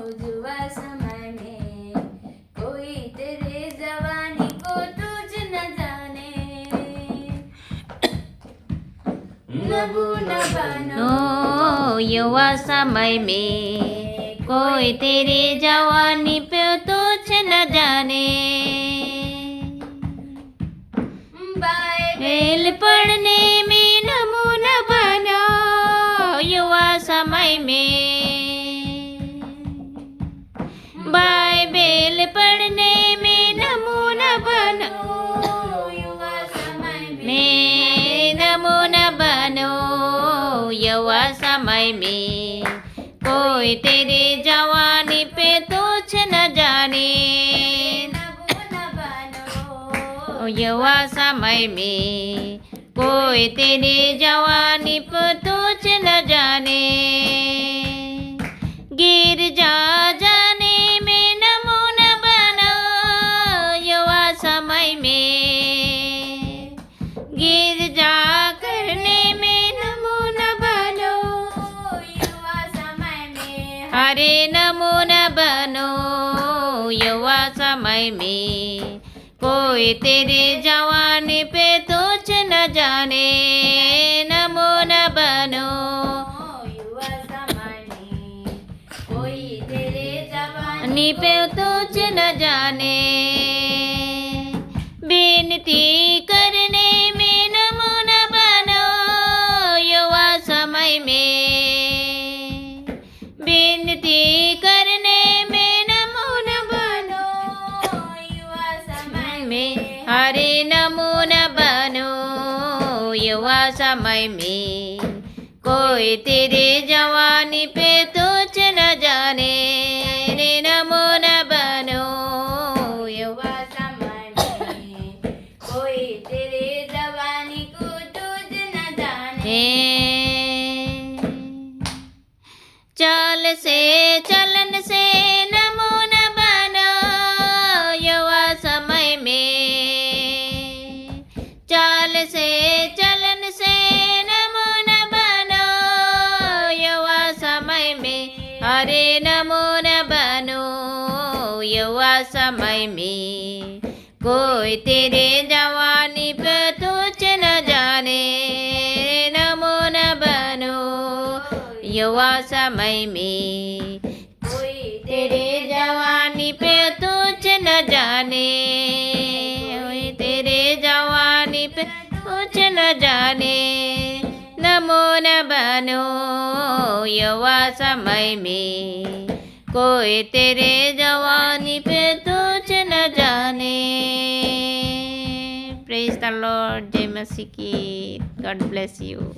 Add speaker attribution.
Speaker 1: युवा समय में कोई तेरे जवानी को तुझ न जाने। नबू न बनो
Speaker 2: युवा समय में कोई तेरे जवानी पे तुझ न जाने। बाइबल पढ़ने में नमूना बनो युवा समय में। बाइबल पढ़ने में नमूना बनो युवा समय में। नमूना बनो युवा समय में कोई तेरे जवानी पे तुझ न जाने। युवा समय में कोई तेरे जवानी पे तुझ न जाने। गिर जा जाने में नमूना बनो युवा समय में। गिर जा करने में नमूना बनो युवा समय में। हरे नमूना बनो युवा समय में कोई तेरे जवानी पे तुझ न जाने। नमूना बनो युवा समय में कोई तेरे जवानी पे तुझ न जाने। विनती करने में नमूना बनो युवा समय में। विनती करने में नमूना बनो युवा समय में। हरे नमूना बनो युवा समय में कोई तेरे जवानी पे तुझ न जाने। रे नमूना बनो युवा समय में कोई तेरे जवानी को तुझ न जाने। चाल से चलन से नमूना बनो युवा समय में। चाल से चलन से नमूना बनो युवा समय में। हरे नमूना बनो युवा समय में कोई तेरे जवानी पे तुझ न जाने। नमूना बनो युवा समय में कोई तेरे जवानी पे तुझ न जाने। तेरे जवानी पे तुझ न जाने। नमूना बनो युवा समय में कोई तेरे जवानी पे तुझ न जाने। Praise the Lord. जय मसीह की। God bless you.